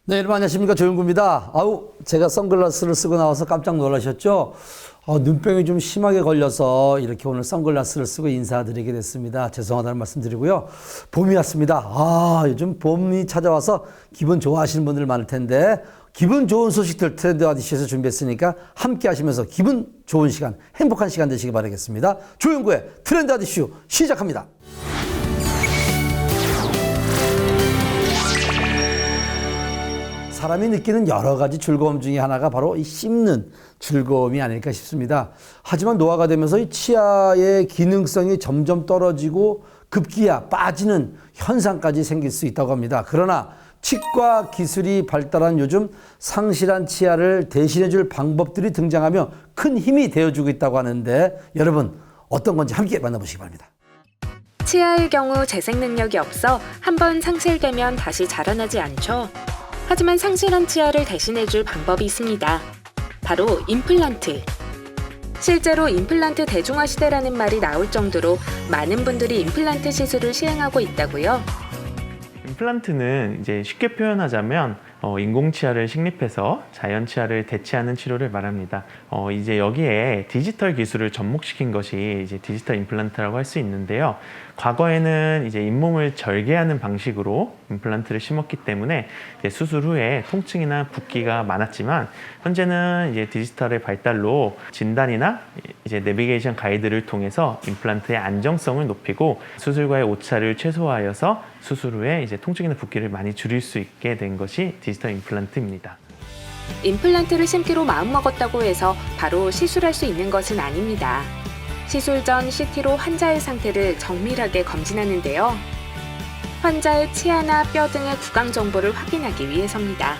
네, 여러분 안녕하십니까. 조영구입니다. 제가 선글라스를 쓰고 나와서 깜짝 놀라셨죠? 눈병이 좀 심하게 걸려서 이렇게 오늘 선글라스를 쓰고 인사드리게 됐습니다. 죄송하다는 말씀 드리고요. 봄이 왔습니다. 요즘 봄이 찾아와서 기분 좋아하시는 분들 많을 텐데 기분 좋은 소식들 트렌드 아디쇼에서 준비했으니까 함께 하시면서 기분 좋은 시간, 행복한 시간 되시기 바라겠습니다. 조영구의 트렌드 아디쇼 시작합니다. 사람이 느끼는 여러 가지 즐거움 중에 하나가 바로 이 씹는 즐거움이 아닐까 싶습니다. 하지만 노화가 되면서 이 치아의 기능성이 점점 떨어지고 급기야 빠지는 현상까지 생길 수 있다고 합니다. 그러나 치과 기술이 발달한 요즘 상실한 치아를 대신해줄 방법들이 등장하며 큰 힘이 되어주고 있다고 하는데 여러분 어떤 건지 함께 만나보시기 바랍니다. 치아의 경우 재생 능력이 없어 한번 상실되면 다시 자라나지 않죠. 하지만 상실한 치아를 대신해줄 방법이 있습니다. 바로 임플란트. 실제로 임플란트 대중화 시대라는 말이 나올 정도로 많은 분들이 임플란트 시술을 시행하고 있다고요. 임플란트는 이제 쉽게 표현하자면 인공 치아를 식립해서 자연 치아를 대체하는 치료를 말합니다. 이제 여기에 디지털 기술을 접목시킨 것이 이제 디지털 임플란트라고 할 수 있는데요. 과거에는 이제 잇몸을 절개하는 방식으로 임플란트를 심었기 때문에 이제 수술 후에 통증이나 붓기가 많았지만 현재는 이제 디지털의 발달로 진단이나 이제 내비게이션 가이드를 통해서 임플란트의 안정성을 높이고 수술과의 오차를 최소화하여서 수술 후에 이제 통증이나 붓기를 많이 줄일 수 있게 된 것이 디지털 임플란트입니다. 임플란트를 심기로 마음먹었다고 해서 바로 시술할 수 있는 것은 아닙니다. 시술 전 CT로 환자의 상태를 정밀하게 검진하는데요. 환자의 치아나 뼈 등의 구강 정보를 확인하기 위해서입니다.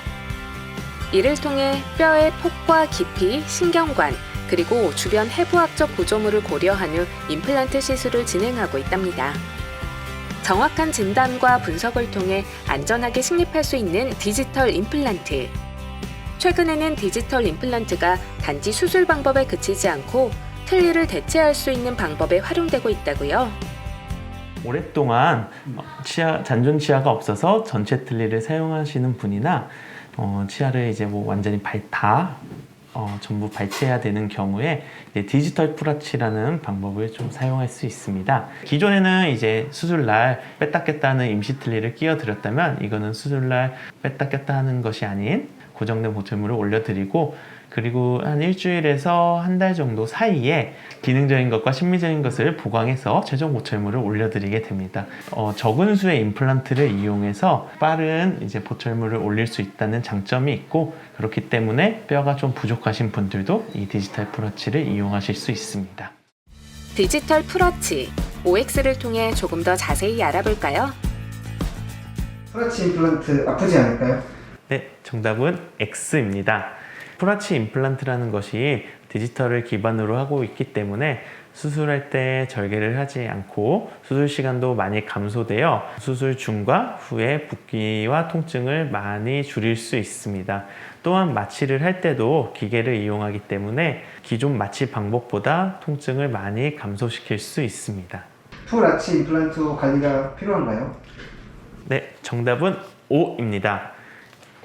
이를 통해 뼈의 폭과 깊이, 신경관, 그리고 주변 해부학적 구조물을 고려한 후 임플란트 시술을 진행하고 있답니다. 정확한 진단과 분석을 통해 안전하게 식립할 수 있는 디지털 임플란트. 최근에는 디지털 임플란트가 단지 수술 방법에 그치지 않고 틀니를 대체할 수 있는 방법에 활용되고 있다고요. 오랫동안 잔존 치아가 없어서 전체 틀니를 사용하시는 분이나 치아를 이제 완전히 전부 발치해야 되는 경우에 이제 디지털 프라치라는 방법을 좀 사용할 수 있습니다. 기존에는 이제 수술날 뺐다 꼈다 하는 임시 틀니를 끼워 드렸다면 이거는 수술날 뺐다 꼈다 하는 것이 아닌 고정된 보철물을 올려드리고 그리고 한 일주일에서 한 달 정도 사이에 기능적인 것과 심미적인 것을 보강해서 최종 보철물을 올려드리게 됩니다. 적은 수의 임플란트를 이용해서 빠른 이제 보철물을 올릴 수 있다는 장점이 있고 그렇기 때문에 뼈가 좀 부족하신 분들도 이 디지털 프라치를 이용하실 수 있습니다. 디지털 프라치, OX를 통해 조금 더 자세히 알아볼까요? 프라치 임플란트 아프지 않을까요? 네, 정답은 X입니다. 프라치 임플란트라는 것이 디지털을 기반으로 하고 있기 때문에 수술할 때 절개를 하지 않고 수술 시간도 많이 감소되어 수술 중과 후에 붓기와 통증을 많이 줄일 수 있습니다. 또한 마취를 할 때도 기계를 이용하기 때문에 기존 마취 방법보다 통증을 많이 감소시킬 수 있습니다. 풀아치 임플란트 관리가 필요한가요? 네, 정답은 O입니다.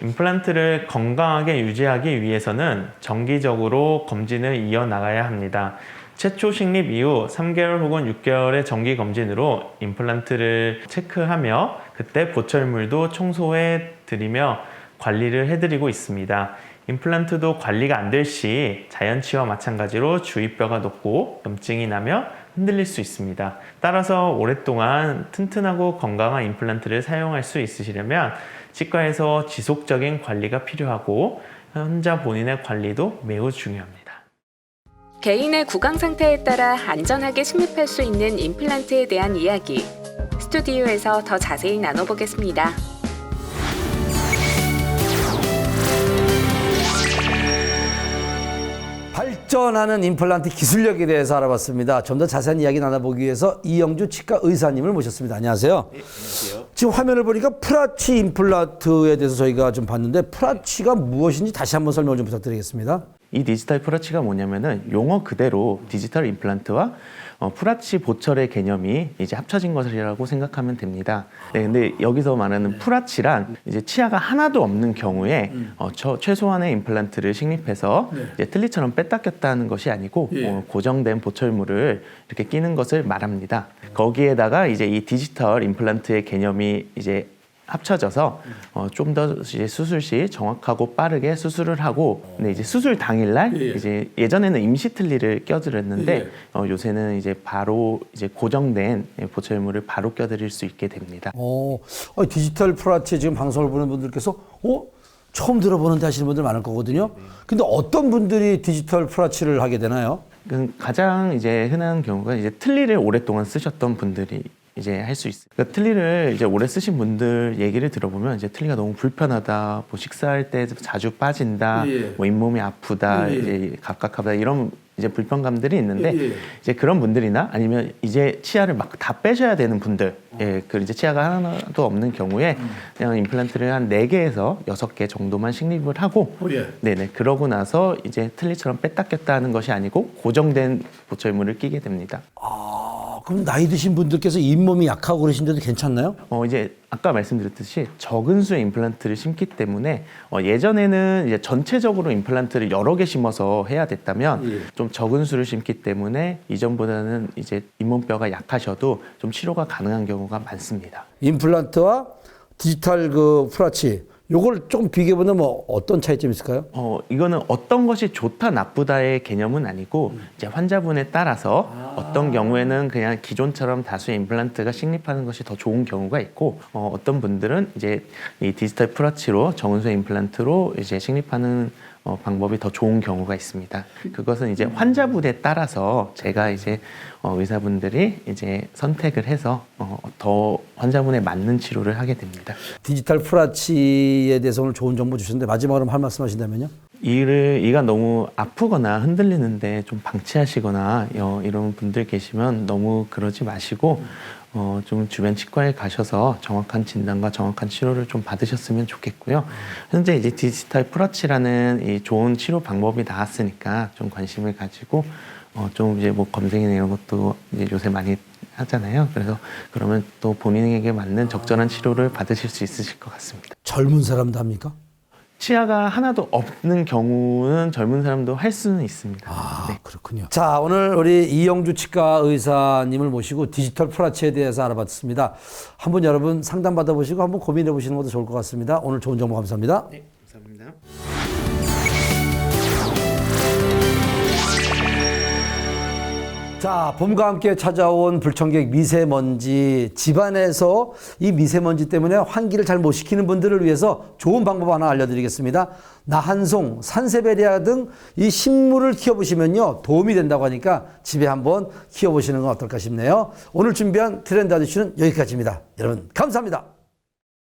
임플란트를 건강하게 유지하기 위해서는 정기적으로 검진을 이어나가야 합니다. 최초 식립 이후 3개월 혹은 6개월의 정기 검진으로 임플란트를 체크하며 그때 보철물도 청소해 드리며 관리를 해드리고 있습니다. 임플란트도 관리가 안 될 시 자연치와 마찬가지로 주위뼈가 높고 염증이 나며 흔들릴 수 있습니다. 따라서 오랫동안 튼튼하고 건강한 임플란트를 사용할 수 있으시려면 치과에서 지속적인 관리가 필요하고 환자 본인의 관리도 매우 중요합니다. 개인의 구강 상태에 따라 안전하게 식립할 수 있는 임플란트에 대한 이야기, 스튜디오에서 더 자세히 나눠보겠습니다. 발전하는 임플란트 기술력에 대해서 알아봤습니다. 좀 더 자세한 이야기 나눠보기 위해서 이영주 치과 의사님을 모셨습니다. 안녕하세요. 네, 안녕하세요. 지금 화면을 보니까 프라치 임플란트에 대해서 저희가 좀 봤는데 프라치가 무엇인지 다시 한번 설명을 좀 부탁드리겠습니다. 이 디지털 프라치가 뭐냐면은 용어 그대로 디지털 임플란트와 프라치 보철의 개념이 이제 합쳐진 것이라고 생각하면 됩니다. 네, 근데 여기서 말하는 프라치란 이제 치아가 하나도 없는 경우에 최소한의 임플란트를 식립해서 이제 틀니처럼 뺐다 꼈다 하는 것이 아니고 고정된 보철물을 이렇게 끼는 것을 말합니다. 거기에다가 이제 이 디지털 임플란트의 개념이 이제 합쳐져서 좀 더 이제 수술 시 정확하고 빠르게 수술을 하고, 근데 이제 수술 당일날 이제 예전에는 임시 틀니를 껴드렸는데 요새는 이제 바로 이제 고정된 보철물을 바로 껴드릴 수 있게 됩니다. 디지털 프라치 지금 방송을 보는 분들께서 처음 들어보는데 하시는 분들 많을 거거든요. 근데 어떤 분들이 디지털 프라치를 하게 되나요? 가장 이제 흔한 경우가 이제 틀니를 오랫동안 쓰셨던 분들이 이제 할 수 있어요. 그러니까 틀니를 이제 오래 쓰신 분들 얘기를 들어보면 이제 틀니가 너무 불편하다, 뭐 식사할 때 자주 빠진다, 뭐 잇몸이 아프다, 이제 갑갑하다 이런 이제 불편감들이 있는데 이제 그런 분들이나 아니면 이제 치아를 막 다 빼셔야 되는 분들, 그 이제 치아가 하나도 없는 경우에 그냥 임플란트를 한 4개에서 6개 정도만 식립을 하고, 네네, 그러고 나서 이제 틀니처럼 뺐다 꼈다 하는 것이 아니고 고정된 보철물을 끼게 됩니다. 그럼 나이 드신 분들께서 잇몸이 약하고 그러신데도 괜찮나요? 이제 아까 말씀드렸듯이 적은 수의 임플란트를 심기 때문에 예전에는 이제 전체적으로 임플란트를 여러 개 심어서 해야 됐다면 좀 적은 수를 심기 때문에 이전보다는 이제 잇몸뼈가 약하셔도 좀 치료가 가능한 경우가 많습니다. 임플란트와 디지털 프라치 요걸 조금 비교해보면 뭐 어떤 차이점이 있을까요? 이거는 어떤 것이 좋다 나쁘다의 개념은 아니고 이제 환자분에 따라서 어떤 경우에는 그냥 기존처럼 다수의 임플란트가 식립하는 것이 더 좋은 경우가 있고, 어떤 분들은 이제 이 디지털 프라치로 정은수의 임플란트로 이제 식립하는 방법이 더 좋은 경우가 있습니다. 그것은 이제 환자분에 따라서 제가 이제 의사분들이 이제 선택을 해서 더 환자분에 맞는 치료를 하게 됩니다. 디지털 프라치에 대해서 오늘 좋은 정보 주셨는데 마지막으로 할 말씀 하신다면요? 이가 너무 아프거나 흔들리는데 좀 방치하시거나 이런 분들 계시면 너무 그러지 마시고 좀 주변 치과에 가셔서 정확한 진단과 정확한 치료를 좀 받으셨으면 좋겠고요. 현재 이제 디지털 프라치라는 이 좋은 치료 방법이 나왔으니까 좀 관심을 가지고 좀 이제 뭐 검색이나 이런 것도 이제 요새 많이 하잖아요. 그래서 그러면 또 본인에게 맞는 적절한 치료를 받으실 수 있으실 것 같습니다. 젊은 사람도 합니까? 치아가 하나도 없는 경우는 젊은 사람도 할 수는 있습니다. 네. 그렇군요. 자, 오늘 우리 이영주 치과 의사님을 모시고 디지털 프라치에 대해서 알아봤습니다. 한번 여러분 상담 받아보시고 한번 고민해 보시는 것도 좋을 것 같습니다. 오늘 좋은 정보 감사합니다. 네, 감사합니다. 자, 봄과 함께 찾아온 불청객 미세먼지, 집안에서 이 미세먼지 때문에 환기를 잘 못 시키는 분들을 위해서 좋은 방법 하나 알려드리겠습니다. 나한송, 산세베리아 등 이 식물을 키워보시면요 도움이 된다고 하니까 집에 한번 키워보시는 건 어떨까 싶네요. 오늘 준비한 트렌드 아저씨는 여기까지입니다. 여러분 감사합니다.